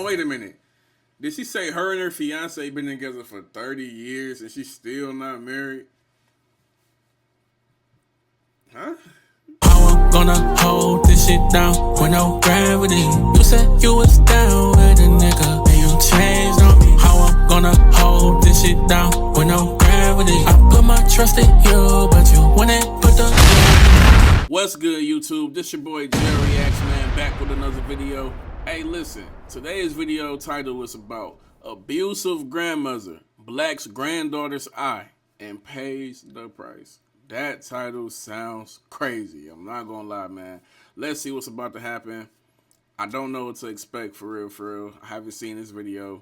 wait a minute. Did she say her and her fiance been together for 30 years and she's still not married? Huh? How I'm gonna hold this shit down with no gravity. You said you was down with a nigga and you changed on me. How I'm gonna hold this shit down with no gravity. I put my trust in you, but you wouldn't put the... What's good, YouTube? This your boy Jerry X Man back with another video. Hey, listen, today's video title is about abusive grandmother blacks granddaughter's eye and pays the price. That title sounds crazy. I'm not gonna lie, man. Let's see what's about to happen. I don't know what to expect for real. I haven't seen this video.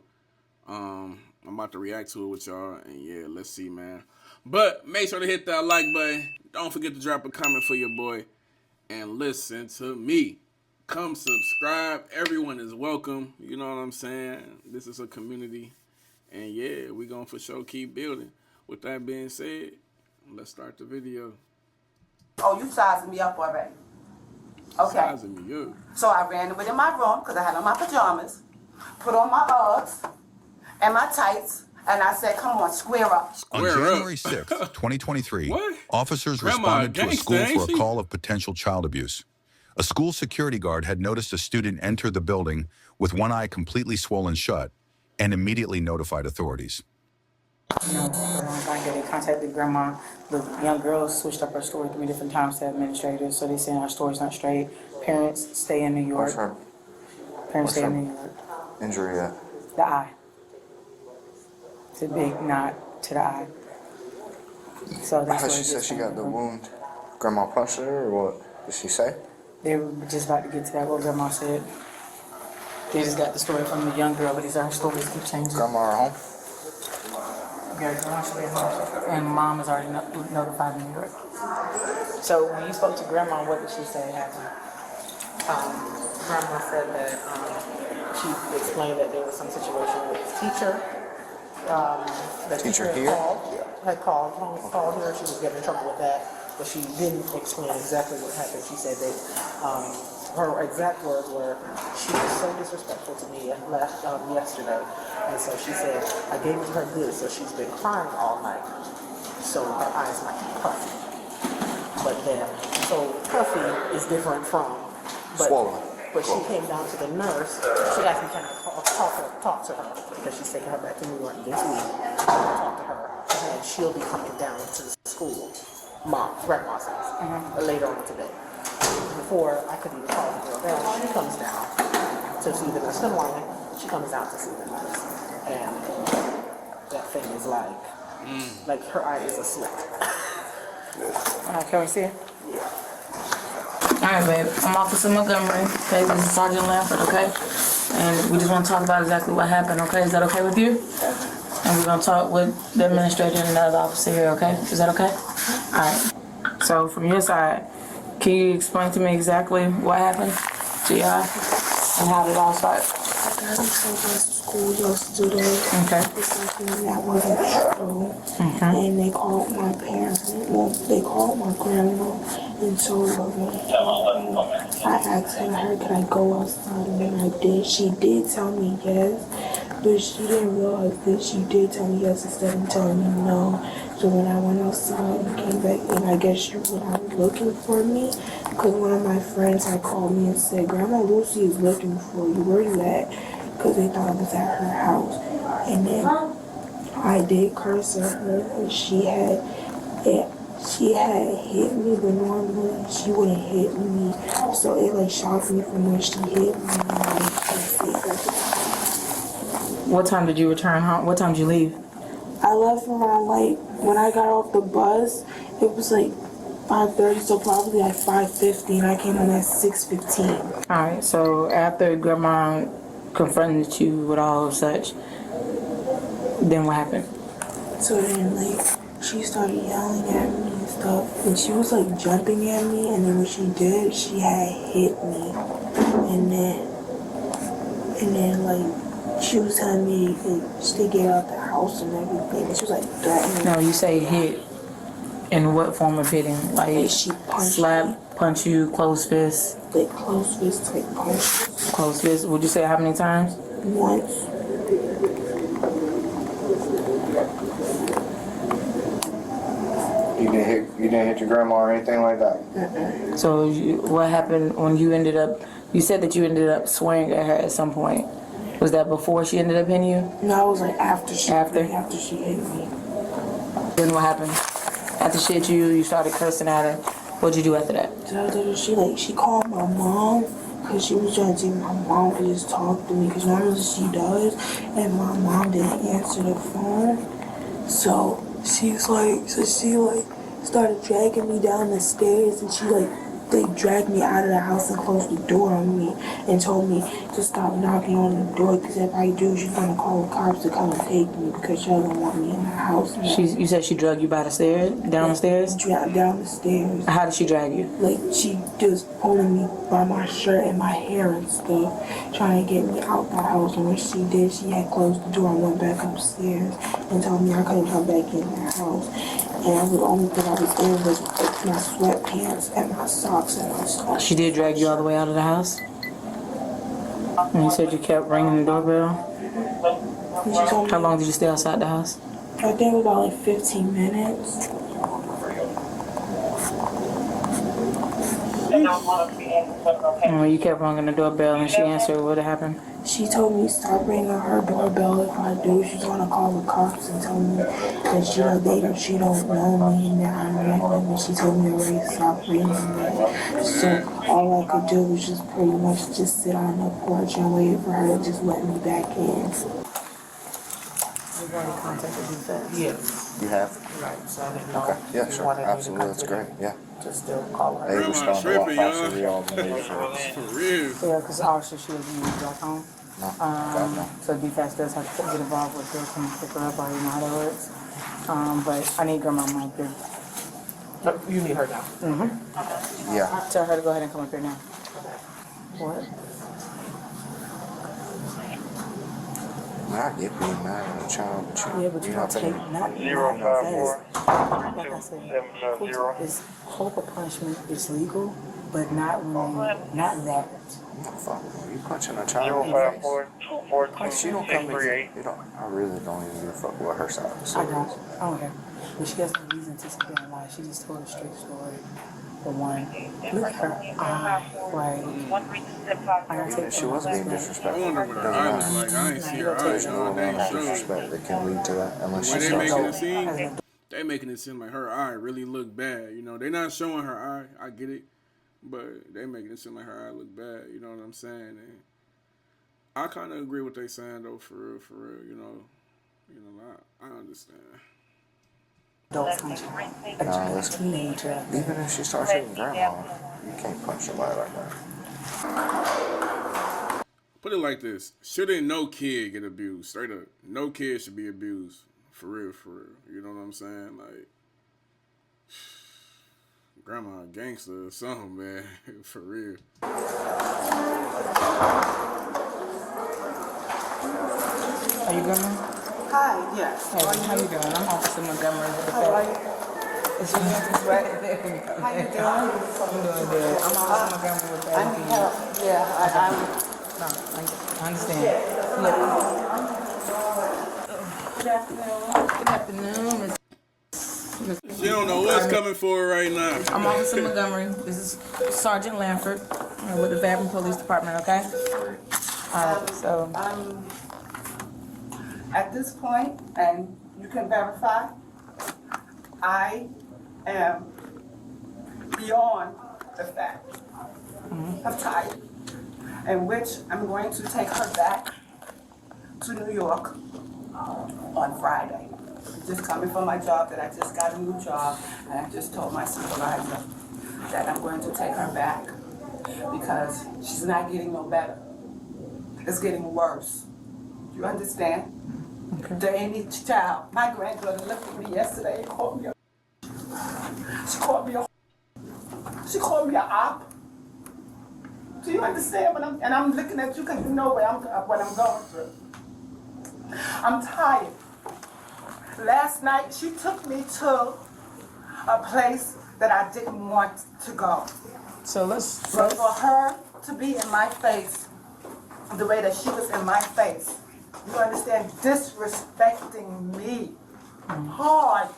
I'm about to react to it with y'all, and yeah, let's see, man. But make sure to hit that like button. Don't forget to drop a comment for your boy. And listen to me. Come subscribe. Everyone is welcome. You know what I'm saying? This is a community. And yeah, we gonna for sure keep building. With that being said, let's start the video. Oh, you sizing me up already. Okay. Sizing me up. So I ran within my room because I had on my pajamas, put on my Uggs and my tights, and I said, come on, square up. On January 6th, 2023, officers responded to a school for a call of potential child abuse. A school security guard had noticed a student enter the building with one eye completely swollen shut and immediately notified authorities. You know, they contacted grandma. The young girl switched up her story 3 different times to administrators, so they saying our story's not straight. Parents stay in New York. Parents stay in New York. Injury at? The eye. It's a big knot to the eye. So that's I thought she said she got the wound. Grandma punched her, or what did she say? They were just about to get to that, what grandma said. They just got the story from the young girl, but these our stories keep changing. Grandma are home? Yeah, grandma should be home. And mom is already notified in New York. So when you spoke to grandma, what did she say happened? Grandma said that she explained that there was some situation with the teacher. The teacher here? Had called her. She was getting in trouble with that, but she didn't explain exactly what happened. She said that her exact words were, "She was so disrespectful to me yesterday," and so she said, "I gave it to her good, so she's been crying all night, so her eyes might be puffy." But then, so puffy is different from swollen. But she came down to the nurse. She asked me to talk to her because she's taking her back to New York this week. Talk to her, and she'll be coming down to the school, grandma's house, later on today. Before I could even call the girl down, she comes down to see the nurse. She comes down to see the nurse, and that thing is like her eye is a slit. Can we see it? Yeah. Alright, babe. I'm Officer Montgomery. Okay, this is Sergeant Lamford, okay? And we just want to talk about exactly what happened, okay? Is that okay with you? And we're going to talk with the administrator and another officer here, okay? Is that okay? Alright. So, from your side, can you explain to me exactly what happened to your eye and how did it all start? I got in trouble at school yesterday. Okay. It's something that wasn't true. And they called my parents. Well, they called my grandma and told her. I asked her, could I go outside? And when I did, she did tell me yes. But she didn't realize that she did tell me yes instead of telling me no. So when I went outside and came back in, I guess she was looking for me. Because one of my friends had called me and said, Grandma Lucy is looking for you. Where you at? Because they thought I was at her house. And then I did curse at her. And she had hit me, but normally she wouldn't hit me. So it shocked me from when she hit me. What time did you return home? What time did you leave? I left around when I got off the bus, it was 5:30, so probably 5:50, and I came home at 6:15. Alright, so after grandma confronted you with all of such, then what happened? So then she started yelling at me and stuff, and she was jumping at me, and then when she did, she had hit me, and then she was telling me to get out the house and everything. She was threatening. No, you say hit. In what form of hitting? She punched slap, me. Punch you, close fist? Close fist type punch. Close fist. Would you say how many times? once. You didn't hit your grandma or anything like that? So what happened when you ended up, you said that you ended up swearing at her at some point. Was that before she ended up hitting you? No, it was like after she hit me. Then what happened? After she hit you, you started cursing at her. What'd you do after that? She called my mom because she was trying to see if my mom could just talk to me because normally she does, and my mom didn't answer the phone. So she started dragging me down the stairs, and they dragged me out of the house and closed the door on me and told me to stop knocking on the door because if I do, she's gonna call the cops to come and take me because she doesn't want me in the house. You said she dragged you by the stairs, down the stairs? Down the stairs. How did she drag you? She just pulling me by my shirt and my hair and stuff, trying to get me out the house. And when she did, she had closed the door and went back upstairs and told me I couldn't come back in the house. And the only thing I was in was my sweatpants and my socks and my socks. She did drag you all the way out of the house? And you said you kept ringing the doorbell? How long did you stay outside the house? I think it was about 15 minutes. And when you kept ringing the doorbell and she answered, what happened? She told me stop ringing her doorbell. If I do, she's gonna call the cops and tell me that she don't know me and that I'm random. And she told me already to stop ringing it. So all I could do was just pretty much just sit on the porch and wait for her to just let me back in. You've already contacted defense? Yes. You have? Right, so I didn't know. Okay, yeah, sure, absolutely, that's great, yeah. Just still call her. They respond a lot faster than y'all than they should. For real. Yeah, because obviously she was in the back home. No, God, no. So defense does have to get involved with her, can pick her up, I already know how that works. But I need grandma up here. You need her now? Yeah, Tell her to go ahead and come up here now. What? I get being mad at a child, but Yeah, but you don't take not like I said, is hope of punishment is legal, but not not that. You punching a child in the face. If she don't come in, I really don't even give a fuck what her side of the I story don't. is. I don't care. But she has no reason to sit there and lie. She just told a straight story. For one, look at her eye, right? Even if she wasn't being I disrespectful, wonder it what her doesn't eye matter. look like. I ain't see her There's eyes no all amount day. of disrespect that can lead to that unless she When they starts making it over. seem, they making it seem like her eye really look bad. You know, they not showing her eye. I get it, but they making it seem like her eye look bad. You know what I'm saying? And I kind of agree with they saying though. For real. You know, I understand. Don't punch her. Nah, A listen. teenager. Even if she starts hitting grandma, you can't punch somebody like that. Put it like this: shouldn't no kid get abused? Straight up, no kid should be abused. For real. You know what I'm saying? Like, grandma a gangster or something, man. For real. Are you grandma? Hi, yes. Hey, how you doing? I'm Officer Montgomery with the How are you? It's your hands right there. How you doing? I'm doing good. I'm Officer Montgomery with the I need help. Yeah, I'm. No, I understand. Look. Good afternoon. She don't know what's coming for her right now. I'm Officer Montgomery. This is Sergeant Lanford with the Fairburn Police Department, okay? So. At this point, and you can verify, I am beyond the fact of tired, in which I'm going to take her back to New York on Friday. Just coming from my job, that I just got a new job, and I just told my supervisor that I'm going to take her back because she's not getting no better. It's getting worse. You understand? To any child. My granddaughter looked at me yesterday and called me she called me a op. Do you understand I'm looking at you because you know what I'm going through. I'm tired. Last night she took me to a place that I didn't want to go. So let's But for her to be in my face the way that she was in my face. You understand? Disrespecting me hard.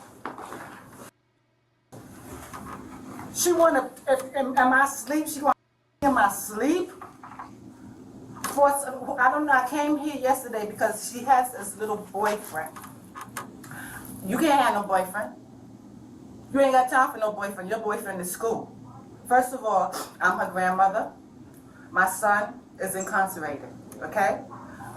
She wanna, am I asleep? She wanna in my sleep? I don't know, I came here yesterday because she has this little boyfriend. You can't have no boyfriend. You ain't got time for no boyfriend. Your boyfriend is school. First of all, I'm her grandmother. My son is incarcerated, okay?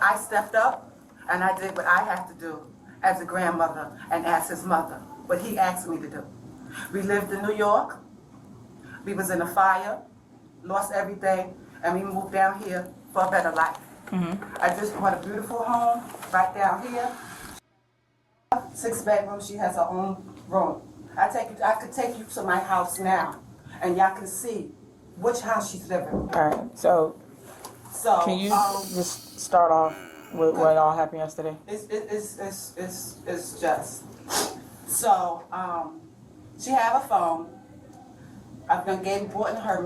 I stepped up and I did what I have to do as a grandmother and as his mother, what he asked me to do. We lived in New York. We was in a fire, lost everything, and we moved down here for a better life. I just bought a beautiful home right down here. 6 bedrooms, she has her own room. I could take you to my house now, and y'all can see which house she's living. All right, so can you just start off with what all happened yesterday? It's just. So, she have a phone. I've bought her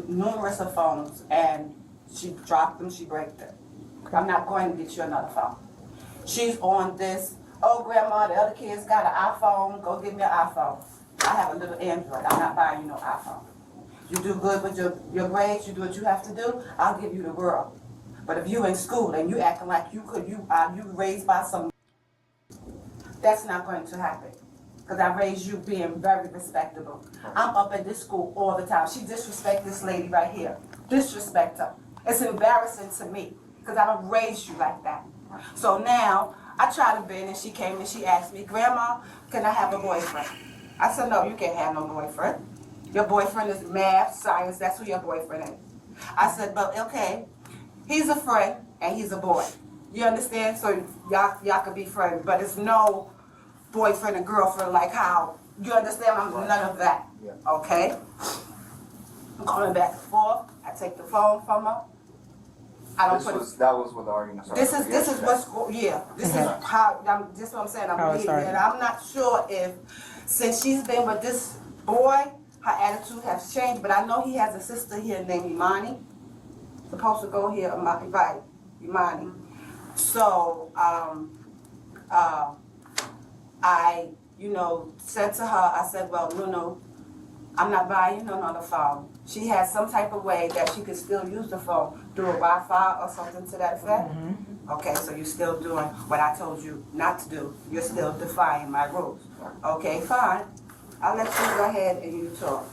numerous of phones, and she dropped them, she broke them. I'm not going to get you another phone. She's on this, oh grandma, the other kids got an iPhone, go get me an iPhone. I have a little Android, I'm not buying you no iPhone. You do good with your grades, you do what you have to do, I'll give you the world. But if you in school and you acting like you raised by some, that's not going to happen. Because I raised you being very respectable. I'm up at this school all the time. She disrespect this lady right here. Disrespect her. It's embarrassing to me because I don't raise you like that. So now I tried to bend and she came and she asked me, Grandma, can I have a boyfriend? I said, no, you can't have no boyfriend. Your boyfriend is math, science, that's who your boyfriend is. I said, but okay, he's a friend and he's a boy. You understand? So y'all could be friends, but it's no boyfriend and girlfriend like how, you understand? I'm none of that, okay? I'm going back and forth. I take the phone from her. I don't That was what the argument started. This is what's, this is how, this is what I'm saying, I'm leaving. And I'm not sure if, since she's been with this boy, her attitude has changed, but I know he has a sister here named Imani. Supposed to go here, right, Imani. So, I, said to her, I said, well, no, I'm not buying you no other phone. She has some type of way that she could still use the phone through a Wi-Fi or something to that effect. Okay, so you're still doing what I told you not to do. You're still defying my rules. Okay, fine. I'll let you go ahead and you talk.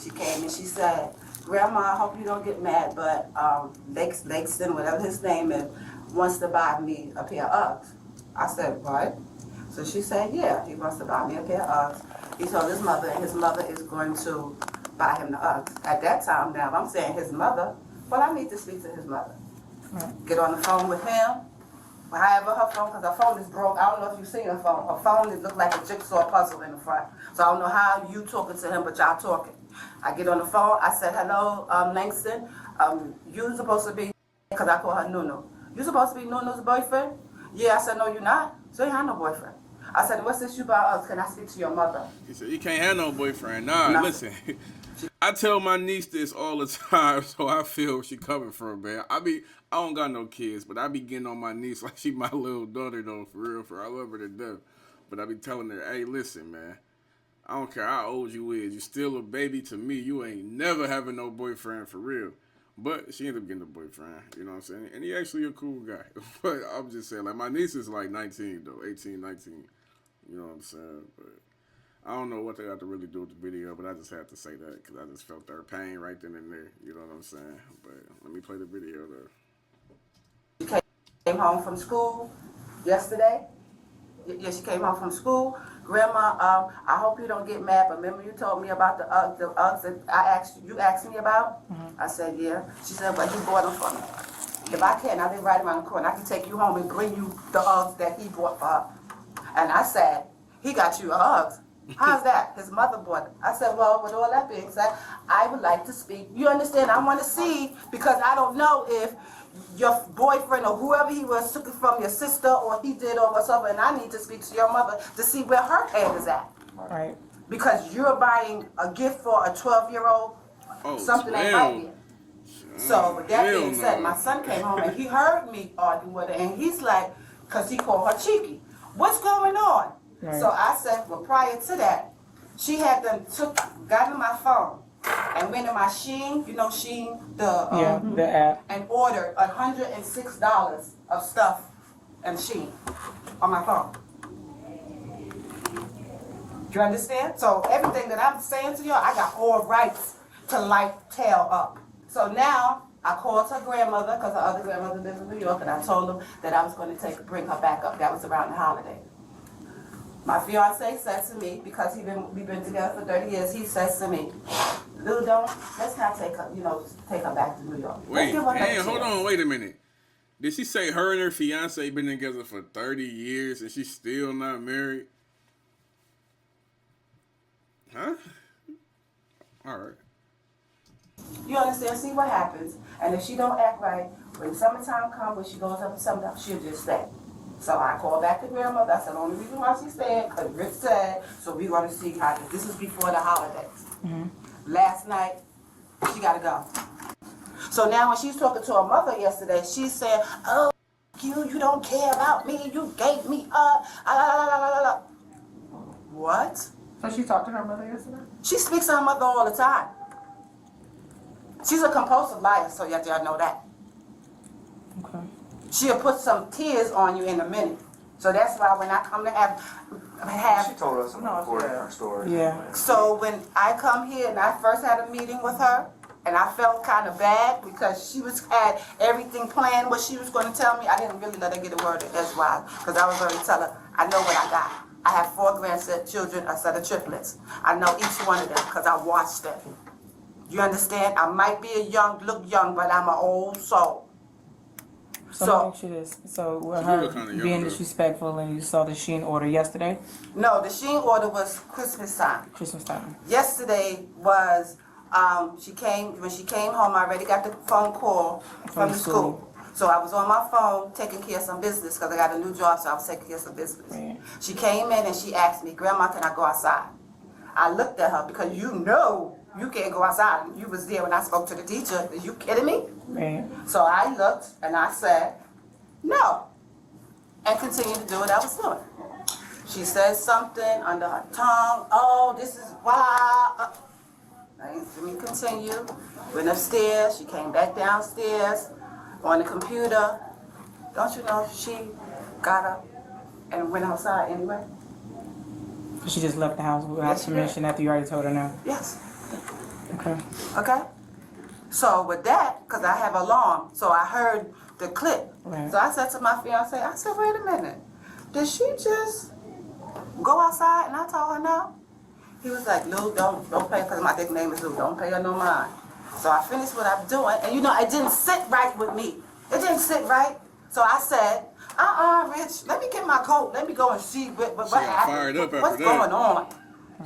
She came and she said, Grandma, I hope you don't get mad, but Langston, whatever his name is, wants to buy me a pair of Uggs. I said, what? So she said, yeah, he wants to buy me a pair of Uggs. He told his mother, and his mother is going to buy him the Uggs. At that time, now, if I'm saying his mother, well, I need to speak to his mother. Get on the phone with him. However, her phone, because her phone is broke. I don't know if you've seen her phone. Her phone, it looked like a jigsaw puzzle in the front. So I don't know how you talking to him, but y'all talking. I get on the phone. I said, hello, Langston. You supposed to be, because I call her Nunu. You supposed to be Nunu's boyfriend? Yeah, I said, no, you're not. So you have no boyfriend. I said, what's this you about us? Can I speak to your mother? He said, you can't have no boyfriend. Nah, listen. I tell my niece this all the time, so I feel where she coming from, man. I don't got no kids, but I be getting on my niece like she my little daughter, though, for real. I love her to death. But I be telling her, hey, listen, man. I don't care how old you is. You still a baby to me. You ain't never having no boyfriend for real. But she ended up getting a boyfriend, you know what I'm saying? And he actually a cool guy. But I'm just saying, like, my niece is like 19, though, 18, 19. You know what I'm saying? But I don't know what they have to really do with the video, but I just had to say that because I just felt their pain right then and there. You know what I'm saying? But let me play the video, though. She came home from school yesterday. Yeah, she came home from school. Grandma, I hope you don't get mad, but remember you told me about the Uggs that you asked me about? I said, yeah. She said, but he bought them for me. If I can, I live right around the corner. I can take you home and bring you the Uggs that he bought for her. And I said, he got you Uggs. How's that? His mother bought it. I said, well, with all that being said, I would like to speak. You understand? I want to see, because I don't know if your boyfriend or whoever he was took it from your sister or he did or whatever, and I need to speak to your mother to see where her head is at. Right. Because you're buying a gift for a 12-year-old, something that might be. So with that being said, no. my son came home and he heard me arguing with her, and he's like, because he called her cheeky. What's going on? Right. So I said, well, prior to that, she had got in my phone and went in my Shein, you know Shein, the app, and ordered $106 of stuff in Shein on my phone. You understand? So everything that I'm saying to y'all, I got all rights to tail up. So now I called her grandmother, because her other grandmother lives in New York, and I told them that I was going to bring her back up. That was around the holiday. My fiance said to me, because we've been together for 30 years, he says to me, Lou, let's not take her back to New York. Wait, hold on, wait a minute. Did she say her and her fiance been together for 30 years and she's still not married? Huh? All right. You understand? See what happens. And if she don't act right, when summertime comes, when she goes up to something, she'll just stay. So I called back to grandmother. I said, the only reason why she's staying, because Rick said, so we're going to see how this is before the holidays. Last night, she got to go. So now when she's talking to her mother yesterday, she said, oh, you don't care about me. You gave me up. What? So she talked to her mother yesterday? She speaks to her mother all the time. She's a compulsive liar, so y'all know that. okay. She'll put some tears on you in a minute. So that's why when I come to have She told us in the recording her story. Yeah. so when I come here and I first had a meeting with her, and I felt kind of bad because she had everything planned what she was going to tell me. I didn't really let her get a word in edgewise because I was going to tell her, I know what I got. I have 4 grandchildren, a set of triplets. I know each one of them because I watched them. You understand? I might be look young, but I'm an old soul. So let me ask you this. So with her being younger. disrespectful and you saw the Shein order yesterday? No, the Shein order was Christmas time. Christmas time. Yesterday was, when she came home, I already got the phone call from the school. So I was on my phone taking care of some business because I got a new job, so I was taking care of some business. Right. She came in and she asked me, Grandma, can I go outside? I looked at her because you know you can't go outside. You was there when I spoke to the teacher. Are you kidding me? Right. So I looked and I said, no, and continued to do what I was doing. She said something under her tongue. Oh, this is why. Let me continue. Went upstairs. She came back downstairs on the computer. Don't you know she got up and went outside anyway? She just left the house without Yes, she did. permission after you already told her no? Yes. Okay. Okay? So with that, because I have alarm, so I heard the clip. Right. So I said to my fiance, I said, wait a minute. Did she just go outside? And I told her no. He was like, Lou, don't pay, because my nickname is Lou, don't pay her no mind. So I finished what I'm doing, and it didn't sit right with me. It didn't sit right. So I said, Rich, let me get my coat. Let me go and see what happened. Fired up after What's that. going on?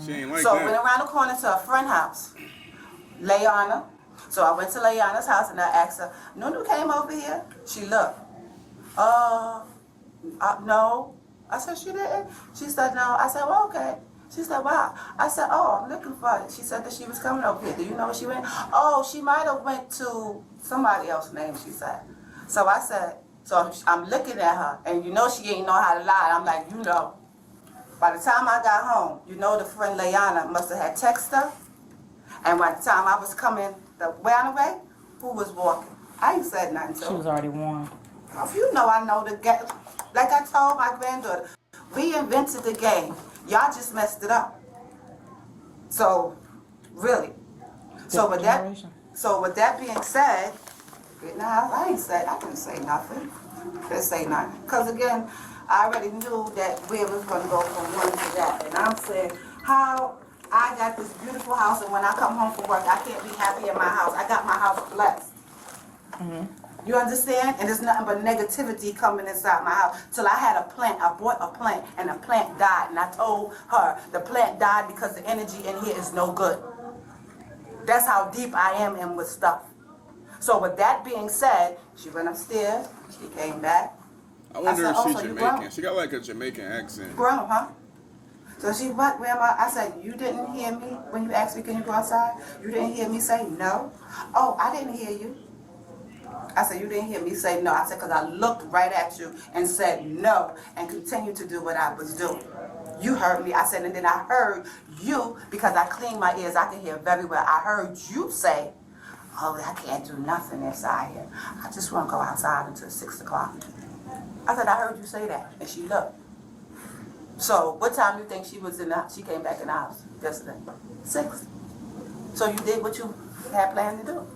She ain't like So that. I went around the corner to a friend house, Layana. So I went to Layana's house and I asked her, Nunu came over here? She looked. No. I said, she didn't? She said, no. I said, well, okay. She said, wow. I said, oh, I'm looking for it. She said that she was coming over here. Do you know where she went? Oh, she might have went to somebody else's name, she said. So I said, so I'm looking at her, and she ain't know how to lie. I'm like, By the time I got home, the friend Layana must have had texted her. And by the time I was coming the way, who was walking? I ain't said nothing to her. She was already warned. I know the game. Like I told my granddaughter, we invented the game. Y'all just messed it up. So, really. So with that being said, I didn't say nothing. Didn't say nothing. Because again, I already knew that we was going to go from one to that. And I'm saying, how I got this beautiful house, and when I come home from work, I can't be happy in my house. I got my house blessed. You understand? And there's nothing but negativity coming inside my house. Till I had a plant. I bought a plant, and the plant died. And I told her the plant died because the energy in here is no good. That's how deep I am in with stuff. So with that being said, she went upstairs. She came back. I wonder said, if "Oh, she's so you Jamaican. grown?" She got like a Jamaican accent. Grown, huh? So she, what, Grandma? I said, you didn't hear me when you asked me, can you go outside? You didn't hear me say no? Oh, I didn't hear you. I said, you didn't hear me say no. I said, because I looked right at you and said no and continued to do what I was doing. You heard me. I said, and then I heard you, because I clean my ears, I can hear very well. I heard you say, oh, I can't do nothing inside here. I just want to go outside until 6 o'clock. I said, I heard you say that. And she looked. So what time do you think she was in the house? She came back in the house yesterday. 6. So you did what you had planned to do.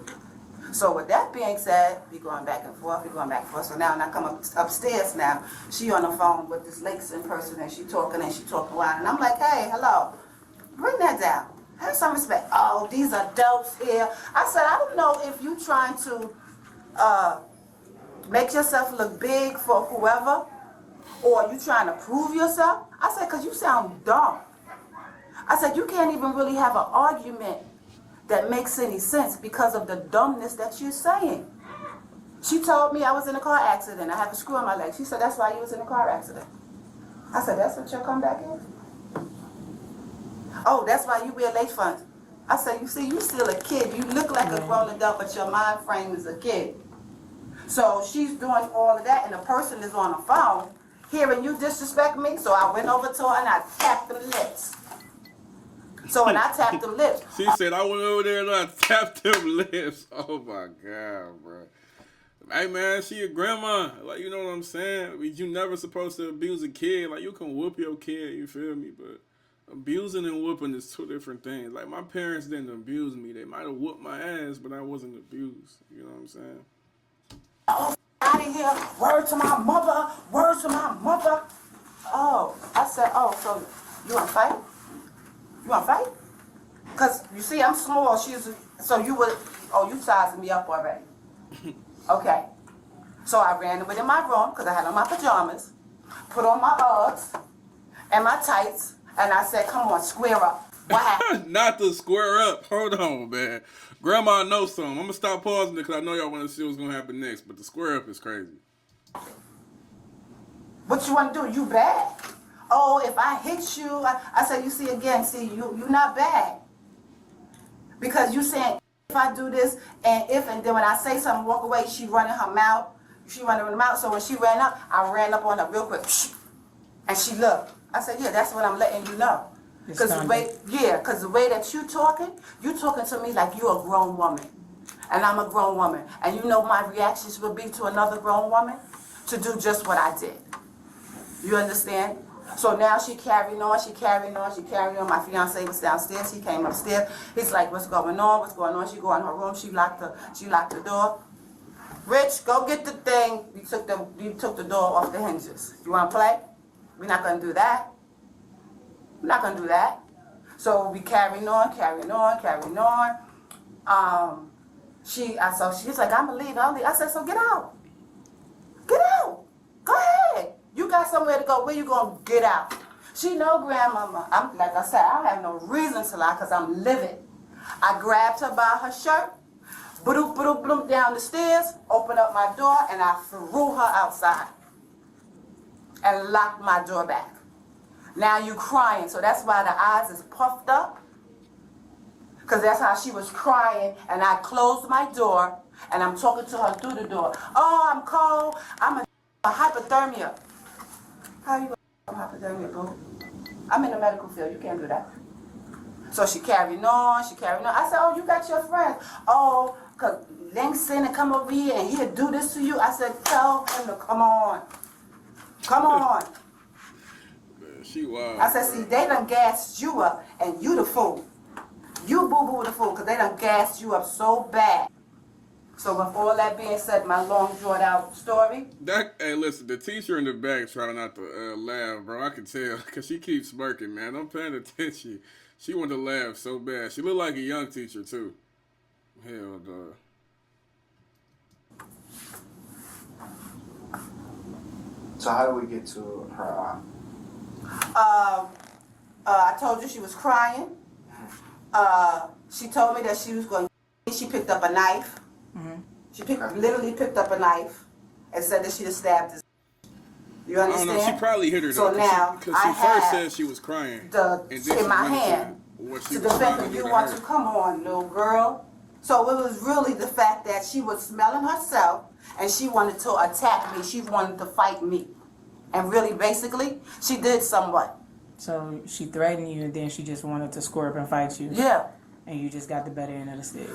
So with that being said, we going back and forth, So now when I come upstairs now, she on the phone with this Lakeson person and she talking loud. And I'm like, hey, hello, bring that down. Have some respect. Oh, these adults here. I said, I don't know if you trying to make yourself look big for whoever, or you trying to prove yourself. I said, because you sound dumb. I said, you can't even really have an argument that makes any sense because of the dumbness that you're saying. She told me I was in a car accident. I have a screw in my leg. She said, that's why you was in a car accident. I said, that's what your comeback is? Oh, that's why you wear lace fronts. I said, you see, you still a kid. You look like a grown adult, but your mind frame is a kid. So she's doing all of that, and the person is on the phone hearing you disrespect me. So I went over to her and I tapped them lips. So when I tapped them lips, she said, I went over there and I tapped them lips. Oh my God, bro. Hey man, she a grandma. Like, you know what I'm saying? You never supposed to abuse a kid. Like, you can whoop your kid, you feel me? But abusing and whooping is two different things. Like, my parents didn't abuse me. They might have whooped my ass, but I wasn't abused. You know what I'm saying? oh, out of here, word to my mother, word to my mother. Oh, I said, oh, so you want to fight? You want to fight? Because, you see, I'm small. So you would, oh, you sizing me up already. Okay. So I ran within my room because I had on my pajamas, put on my Uggs and my tights, and I said, come on, square up. What happened? Not to square up. Hold on, man. Grandma knows something. I'm going to stop pausing it because I know y'all want to see what's going to happen next, but the square up is crazy. What you want to do? You bad? Oh, if I hit you, I said, you see again, you not bad. Because you saying, if I do this, and then when I say something, walk away, she running her mouth. So when she ran up, I ran up on her real quick. And she looked. I said, yeah, that's what I'm letting you know. Because the way that you talking to me like you're a grown woman. And I'm a grown woman. And you know my reactions would be to another grown woman? To do just what I did. You understand? So now she carrying on. My fiance was downstairs. He came upstairs. He's like, what's going on? She go in her room. She locked the door. Rich, go get the thing. You took the door off the hinges. You want to play? We're not going to do that. So we carrying on. She's like, I'm going to leave. I said, so get out. Go ahead. You got somewhere to go. Where you going to get out? She know, grandmama. Like I said, I have no reason to lie because I'm livid. I grabbed her by her shirt, bloop, down the stairs, opened up my door, and I threw her outside and locked my door back. Now you crying, so that's why the eyes is puffed up, because that's how she was crying, and I closed my door, and I'm talking to her through the door. Oh, I'm cold. I'm a hypothermia. How you hypothermia, boo? I'm in the medical field. You can't do that. So she carrying on. I said, oh, you got your friends. Oh, because Langston and come over here and he'll do this to you. I said, tell him to come on. Man, she wild. I said, see, they done gassed you up and you the fool. You boo-boo the fool because they done gassed you up so bad. So with all that being said, my long drawn out story. Hey, listen, the teacher in the back trying not to laugh, bro. I can tell because she keeps smirking, man. I'm paying attention. She wanted to laugh so bad. She looked like a young teacher too. Hell, dog. So how do we get to her? I told you she was crying. She told me that she was going. She picked up a knife. She literally picked up a knife and said that she had stabbed his. You understand? I don't know. She probably hit her. So though, now because she first said she was crying. In my hand to defend her. You want to come on, little girl? So it was really the fact that she was smelling herself and she wanted to attack me. She wanted to fight me. And really, basically, she did somewhat. So she threatened you and then she just wanted to score up and fight you? Yeah. And you just got the better end of the stick?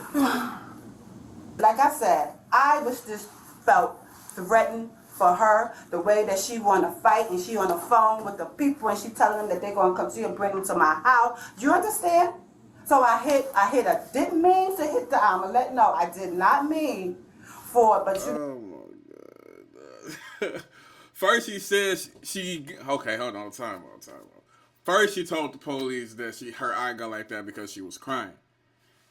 Like I said, I was just felt threatened for her, the way that she want to fight, and she on the phone with the people and she telling them that they're going to come see her, bring them to my house. Do you understand? So I hit her. Didn't mean to hit the arm. No, I did not mean for it, but you. Oh my God. First she says okay, hold on, time out. First she told the police that her eye got like that because she was crying.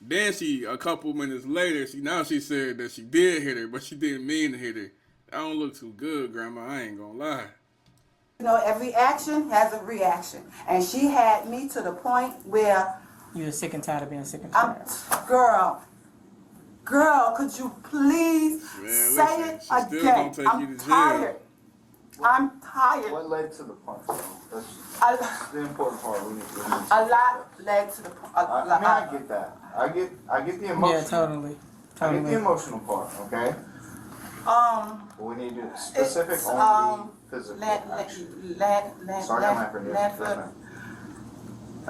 Then a couple minutes later, she said that she did hit her, but she didn't mean to hit her. That don't look too good, Grandma. I ain't gonna lie. You know, every action has a reaction, and she had me to the point where you're sick and tired of being sick and tired. Girl, could you please say it again? I'm tired. I'm tired. What led to the punch? That's the important part. A lot led to the punch. I get that. I get the emotional. Yeah, totally. I get the emotional part. Okay. But we need to specific on the physical action. Sorry, I'm not forgetting.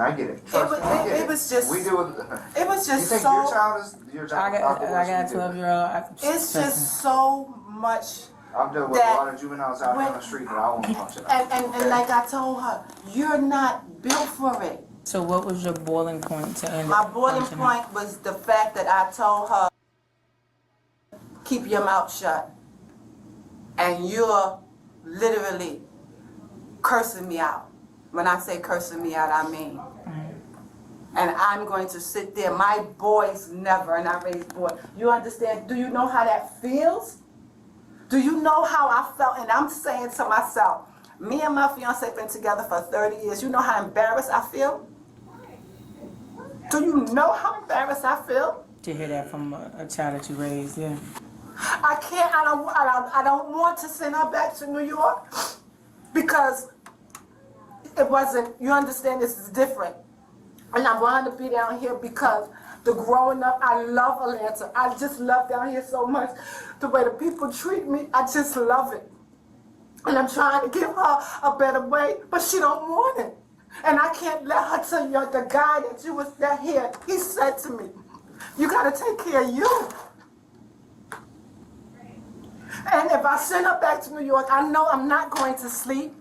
I get it. It was just. We do it. It was just you think so. Your child I got a 12-year-old. It's just so much. I've dealt with a lot of juveniles out on the street that I won't punch it. And like I told her, you're not built for it. So what was your boiling point to end? My boiling point was the fact that I told her, keep your mouth shut. And you're literally cursing me out. When I say cursing me out, I mean. And I'm going to sit there. My boys never, and I raised boys. You understand? Do you know how that feels? Do you know how I felt? And I'm saying to myself, me and my fiance been together for 30 years. You know how embarrassed I feel? Do you know how embarrassed I feel? To hear that from a child that you raised, yeah. I don't want to send her back to New York because it wasn't, you understand, this is different. And I wanted to be down here because the growing up, I love Atlanta. I just love down here so much. The way the people treat me, I just love it. And I'm trying to give her a better way, but she don't want it. And I can't let her tell you, the guy that you was there here, he said to me, you gotta take care of you. And if I send her back to New York, I know I'm not going to sleep.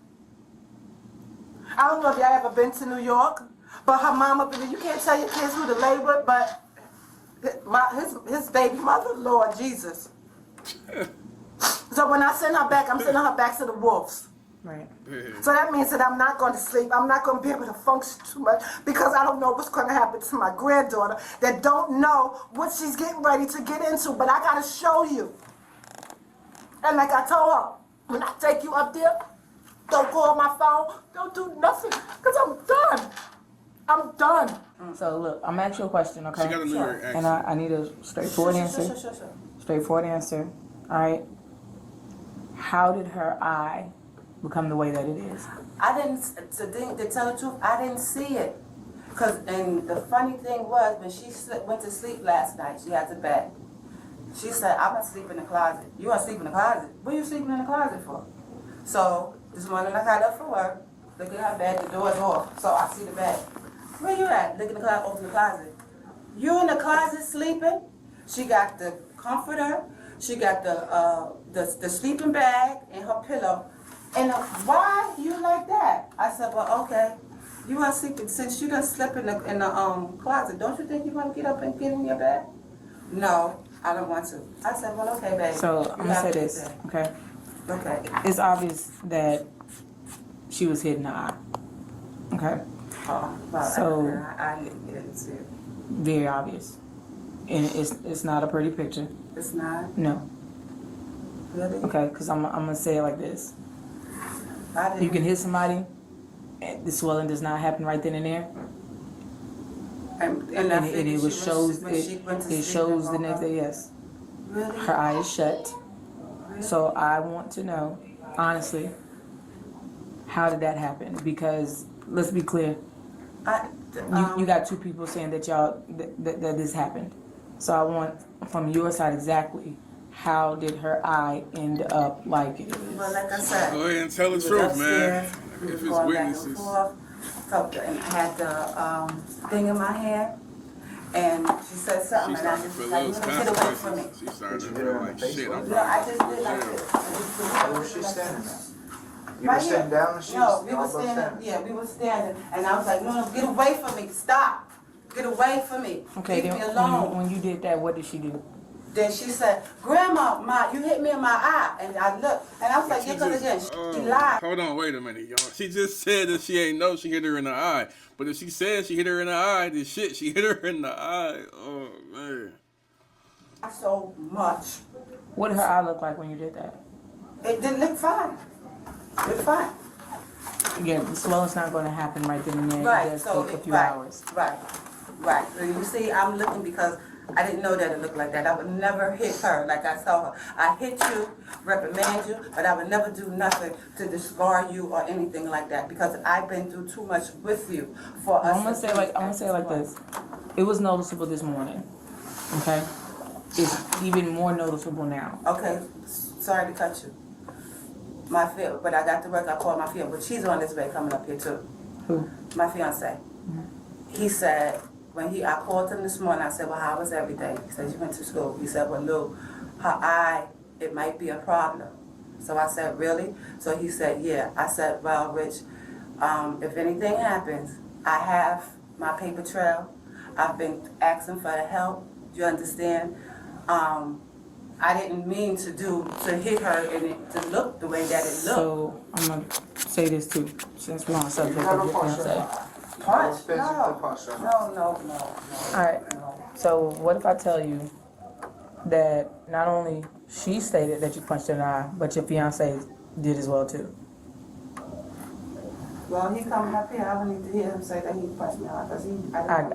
I don't know if y'all ever been to New York, but her mama, you can't tell your kids who to lay with, but his baby mother, Lord Jesus. So when I send her back, I'm sending her back to the wolves. Right. So that means that I'm not going to sleep. I'm not going to be able to function too much because I don't know what's going to happen to my granddaughter that don't know what she's getting ready to get into. But I got to show you. And like I told her, when I take you up there, don't call my phone, don't do nothing, because I'm done. I'm done. So look, I'm asking you a question, okay? She got a New York accent. And I need a straightforward answer. Sure. Straightforward answer. All right. How did her eye become the way that it is? I didn't, to tell the truth, I didn't see it. And the funny thing was, when she went to sleep last night, she had to bed. She said, I'm going to sleep in the closet. You want to sleep in the closet? What are you sleeping in the closet for? So this morning I got up for work, look at her bed, the door's off, so I see the bed. Where you at? Look in the closet, open the closet. You in the closet sleeping? She got the comforter, she got the sleeping bag and her pillow. And why you like that? I said, well, okay. You are sleeping, since you done slept in the closet, don't you think you want to get up and get in your bed? No, I don't want to. I said, well, okay, babe. So I'm gonna say this, okay? Okay. It's obvious that she was hitting the eye. Okay? Oh, well, So I didn't see it. very obvious. And it's not a pretty picture. It's not? No. Really? Okay, because I'm gonna say it like this. You can hit somebody, and the swelling does not happen right then and there. And it shows the next day, yes. Really? Her eye is shut. So I want to know, honestly, how did that happen? Because let's be clear, you got two people saying that that this happened. So I want from your side exactly how did her eye end up like it is? Well, like I said, Go ahead and tell the we was truth, man. upstairs, we If was it's going witnesses. back and forth, felt the, and had the thing in my hand, and she said something, She and I started to just feel was like, those get away from me. consequences. She started to Did you hit her feel in like the face shit. with I'm it? No, I just probably did like going to this. jail. Where was she standing at? You were Right here. sitting down and she No, was we were both standing, standing? yeah, we were standing, and I was like, no, get away from me, stop, get away from me, Okay, leave then me alone. when you did that, what did she do? Then she said, Grandma, you hit me in my eye. And I looked, and I was like, yeah, because again, she lied. Hold on, wait a minute, y'all. She just said that she ain't know she hit her in the eye. But if she said she hit her in the eye, then shit, she hit her in the eye. Oh, man. So much. What did her eye look like when you did that? It didn't look fine. It was fine. Again, slow is not going to happen right then and there. Right, It does so take a it, few right, hours. right. And you see, I'm looking because I didn't know that it looked like that. I would never hit her like I saw her. I hit you, reprimand you, but I would never do nothing to discard you or anything like that because I've been through too much with you for us. I'm gonna say it like this. It was noticeable this morning. Okay? It's even more noticeable now. Okay, sorry to cut you. My field, but I got to work. I called my field, but she's on this way coming up here too. Who? My fiance. He said I called him this morning. I said, "Well, how was everything?" He said, "You went to school." He said, "Well, Lou, her eye, it might be a problem." So I said, "Really?" So he said, "Yeah." I said, "Well, Rich, if anything happens, I have my paper trail. I've been asking for the help. You understand? I didn't mean to hit her and it to look the way that it looked." So I'm gonna say this too, since we're on the subject of your fiance. Punch? No. Alright, so what if I tell you that not only she stated that you punched her in the eye, but your fiance did as well too? Well, he coming up here. I would need to hear him say that he punched me out because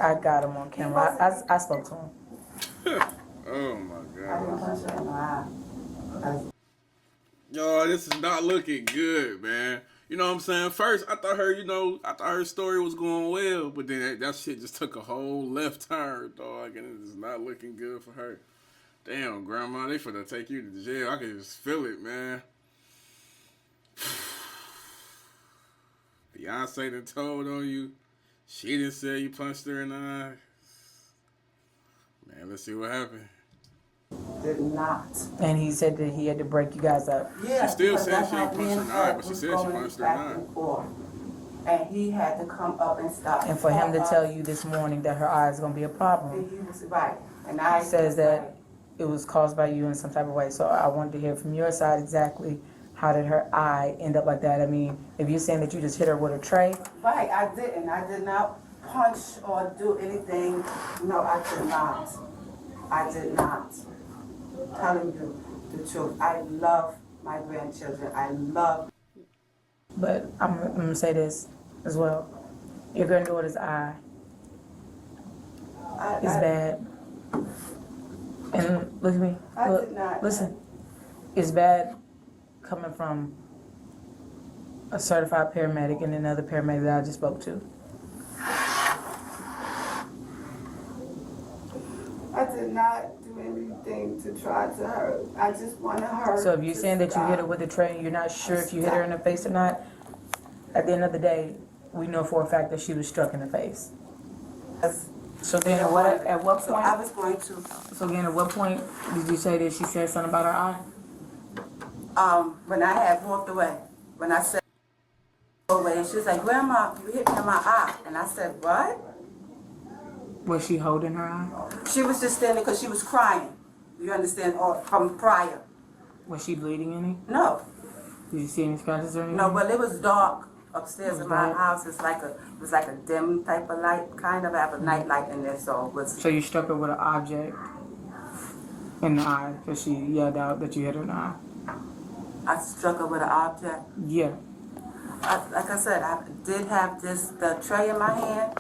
I got him on camera. I spoke to him. Oh, my I didn't God. punch her in the eye. Yo, this is not looking good, man. You know what I'm saying? First, I thought her story was going well, but then that shit just took a whole left turn, dog, and it is not looking good for her. Damn, Grandma, they finna take you to jail. I can just feel it, man. Beyonce done told on you. She didn't say you punched her in the eye. Man, let's see what happened. Did not. And he said that he had to break you guys up. Yeah, She still because said that's she how ain't me punched her and in the eye, her but she was said she going punched her in the back eye. and forth. And he had to come up and stop. And for him to tell you this morning that her eye is going to be a problem, He was right. And I says that it was caused by you in some type of way. So I wanted to hear from your side exactly how did her eye end up like that. I mean, if you're saying that you just hit her with a tray. Right, I didn't. I did not punch or do anything. No, I did not. I did not. Telling you the truth. I love my grandchildren. I love. But I'm going to say this as well. Your granddaughter's eye is bad. And look at me. I Look, did not. listen. It's bad coming from a certified paramedic and another paramedic that I just spoke to. I did not do anything to try to hurt. I just wanted her. So if you're saying that you hit her with a tray and you're not sure if you hit her in the face or not, at the end of the day, we know for a fact that she was struck in the face. So then at what point? So I was going to. So again, at what point did you say that she said something about her eye? When I had walked away, when I said away, and she was like, "Grandma, you hit me in my eye," and I said, "What?" Was she holding her eye? She was just standing because she was crying. You understand? Or from prior. Was she bleeding any? No, Did you see any scratches or anything? no. Well, it was dark upstairs in my dark? house. It was like a dim type of light, kind of. I have a night light in there, so it was. So you struck her with an object in the eye because she yelled out that you hit her in the eye? I struck her with an object. Yeah. Like I said, I did have the tray in my hand.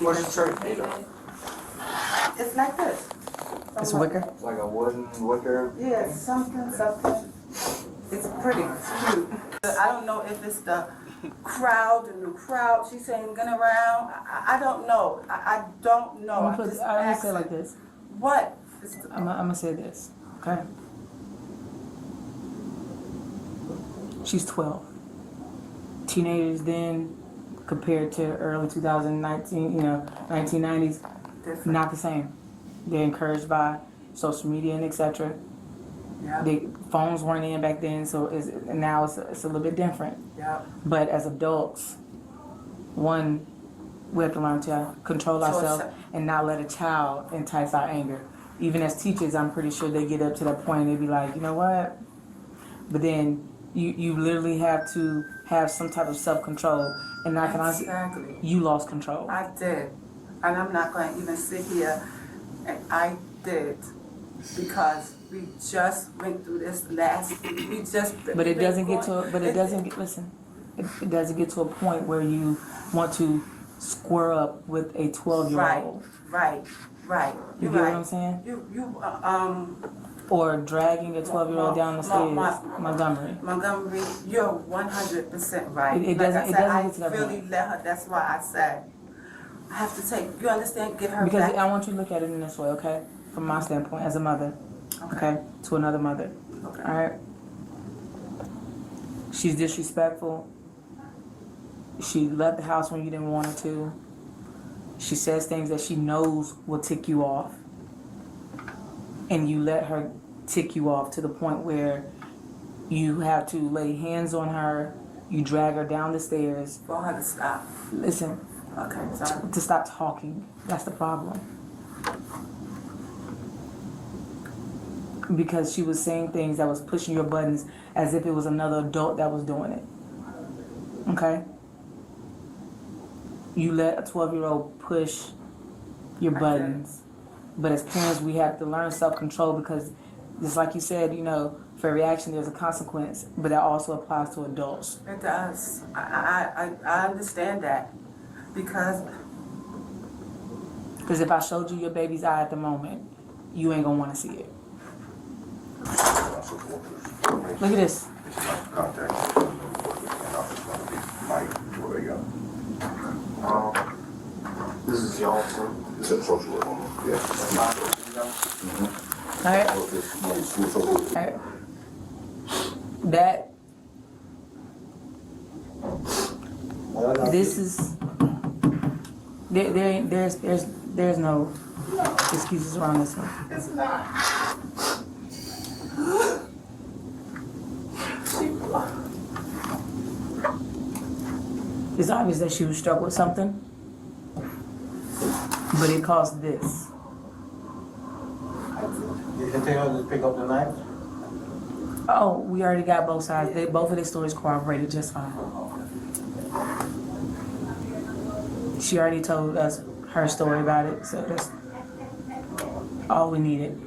What's the tray made of? It's like this. It's wicker? It's like a wooden wicker. Yeah, something. It's pretty. It's cute. I don't know if it's the crowd, the new crowd she's saying going around. I don't know. I don't know. I'm gonna say it like this. What? I'm gonna say this, okay? She's 12. Teenagers then, compared to early 2019, 1990s, Different. not the same. They're encouraged by social media and etc. Yeah. The phones weren't in back then, so now it's a little bit different. Yeah. But as adults, one, we have to learn to control ourselves and not let a child entice our anger. Even as teachers, I'm pretty sure they get up to that point and they be like, you know what? But then you literally have to have some type of self-control. And I can honestly, you lost control. I did. And I'm not going to even sit here, and I did. Because we just went through this last week. We just. But it doesn't get to. It doesn't get to a point where you want to square up with a 12-year-old. Right. You get what I'm saying? Or dragging a 12-year-old down the stairs, Montgomery. Montgomery, you're 100% right. It doesn't get to that really point. let her. That's why I said I have to take. You understand? Give her Because back. I want you to look at it in this way, okay? From my standpoint, as a mother, okay, to another mother, Okay. all right? She's disrespectful. She left the house when you didn't want her to. She says things that she knows will tick you off. And you let her tick you off to the point where you have to lay hands on her, you drag her down the stairs. For her to stop. Listen, Okay, sorry. to stop talking. That's the problem. Because she was saying things that was pushing your buttons as if it was another adult that was doing it. Okay? You let a 12-year-old push your buttons. But as parents, we have to learn self-control because, just like you said, for every action there's a consequence. But that also applies to adults. It does. I understand that. Because if I showed you your baby's eye at the moment, you ain't going to want to see it. Look at this. This is y'all too. It's a social work. Yeah. All right. This is there's no excuses around this one. it's not. It's obvious that she was struck with something, but it caused this. You can tell her to pick up the knife? Oh, we already got both sides. Both of their stories corroborated just fine. She already told us her story about it, so that's all we needed.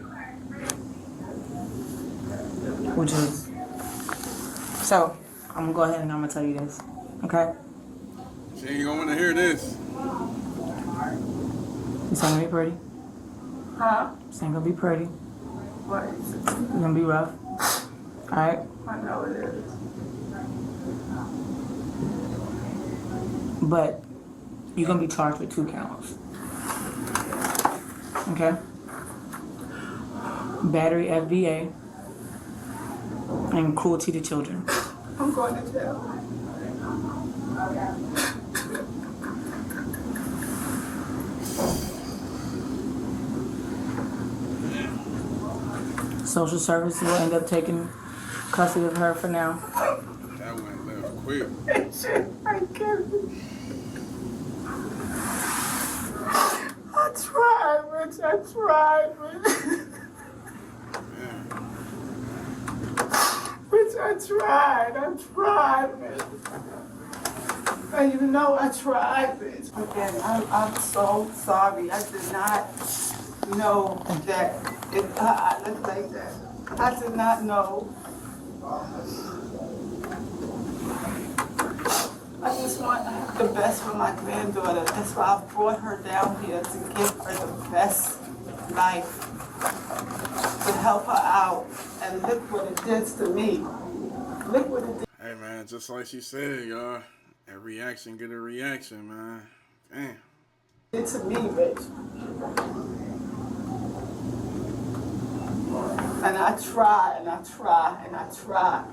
Which is, so I'm gonna go ahead and I'm gonna tell you this, okay? She ain't gonna wanna hear this. This ain't gonna be pretty. Huh? This ain't gonna be pretty. What is it? It's gonna be rough. Alright? I know it is. But you're gonna be charged with 2 counts. Okay? Battery FBA and cruelty to children. I'm going to jail. Social services will end up taking custody of her for now. That went left quick. I can't. I tried, Rich. I tried, Rich. Rich, I tried, Rich. And you know I tried, Rich. Again, I'm so sorry. I did not know that it looked like that. I did not know. I just want the best for my granddaughter. That's why I brought her down here to give her the best life, to help her out. And look what it did to me. Look what it did. Hey man, just like she said, y'all, a reaction get a reaction, man. Damn. To me, Rich. And I try, and I try, and I try.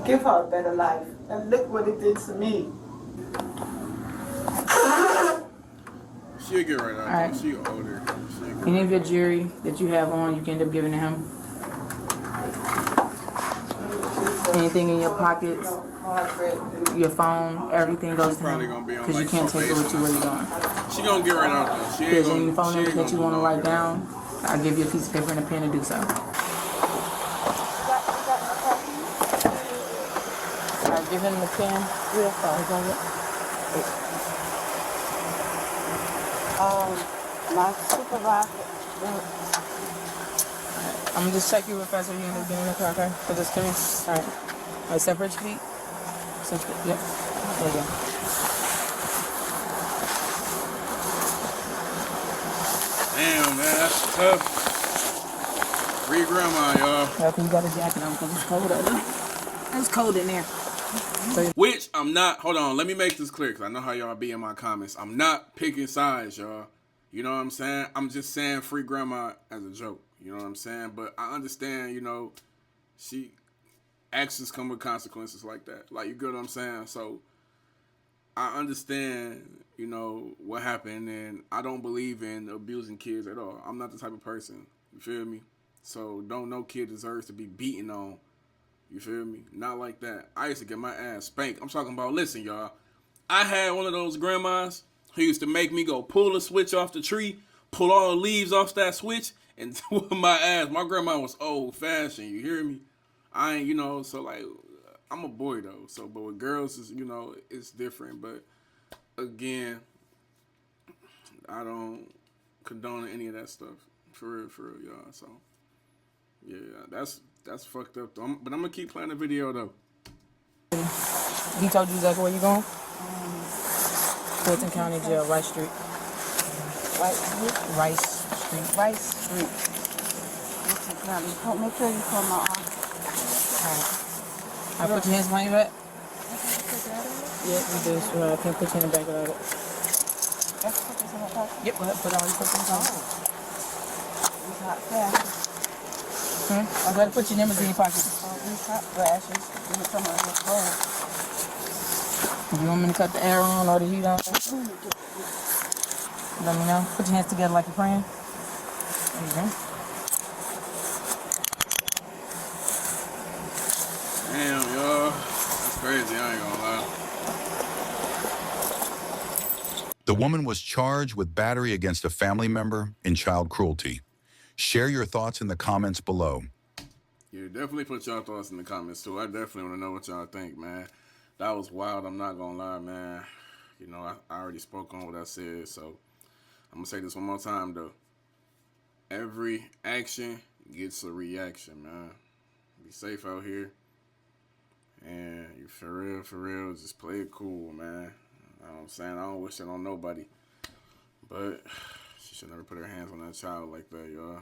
Give her a better life. And look what it did to me. She'll get right out. Alright. She older. Any of your jewelry that you have on, you can end up giving to him. Anything in your pockets, your phone, everything goes to him. Because you can't take it with you where you're going. She gonna get right out though. She If ain't there's any gonna, phone numbers that you want to write down, I'll give you a piece of paper and a pen to do so. Alright, give him the pen. Real fast. My supervisor. I'm gonna just check you real fast so you end up getting in the car, okay? For this case. Alright. Alright, separate your feet. Separate, yep. There you go. Damn, man, that's tough. Free grandma, y'all. Yeah, you got a jacket on because it's cold out there. It's cold in there. Which I'm not. Hold on, let me make this clear because I know how y'all be in my comments. I'm not picking sides, y'all. You know what I'm saying? I'm just saying free grandma as a joke. You know what I'm saying? But I understand, you know, actions come with consequences like that. Like, you get what I'm saying? So I understand, you know, what happened, and I don't believe in abusing kids at all. I'm not the type of person. You feel me? So no kid deserves to be beaten on. You feel me? Not like that. I used to get my ass spanked. I'm talking about, listen, y'all. I had one of those grandmas who used to make me go pull a switch off the tree, pull all the leaves off that switch, and whoop my ass. My grandma was old fashioned. You hear me? I ain't, you know, so like, I'm a boy though. So, but with girls, is, you know, it's different. But again, I don't condone any of that stuff. For real, y'all. So, yeah, that's fucked up though. But I'm gonna keep playing the video though. He told you exactly where you going? Fulton County Jail, Rice Street. Rice Street. Rice Street. Rice Street. Make sure you call my office. Alright. I put your hands behind your back? Yeah, you do. So I can't put you in the back of it. Yep, go ahead. Put all your foot in the back. It's not fair. I gotta put your numbers in your pocket. These hot flashes. Give me some of your clothes. You want me to cut the air on or the heat on? Let me know. Put your hands together like you're praying. There you go. Damn, y'all. That's crazy. I ain't gonna lie. The woman was charged with battery against a family member and child cruelty. Share your thoughts in the comments below. Yeah, definitely put y'all thoughts in the comments too. I definitely want to know what y'all think, man. That was wild. I'm not gonna lie, man. You know, I already spoke on what I said, so I'm gonna say this one more time though. Every action gets a reaction, man. Be safe out here. And you for real, just play it cool, man. You know what I'm saying? I don't wish it on nobody. But she should never put her hands on that child like that, y'all.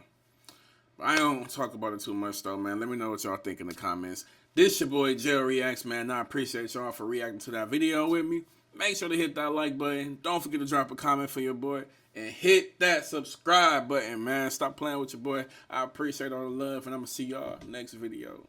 But I don't talk about it too much, though, man. Let me know what y'all think in the comments. This your boy, Jerry Reacts, man. I appreciate y'all for reacting to that video with me. Make sure to hit that like button. Don't forget to drop a comment for your boy. And hit that subscribe button, man. Stop playing with your boy. I appreciate all the love, and I'm going to see y'all next video.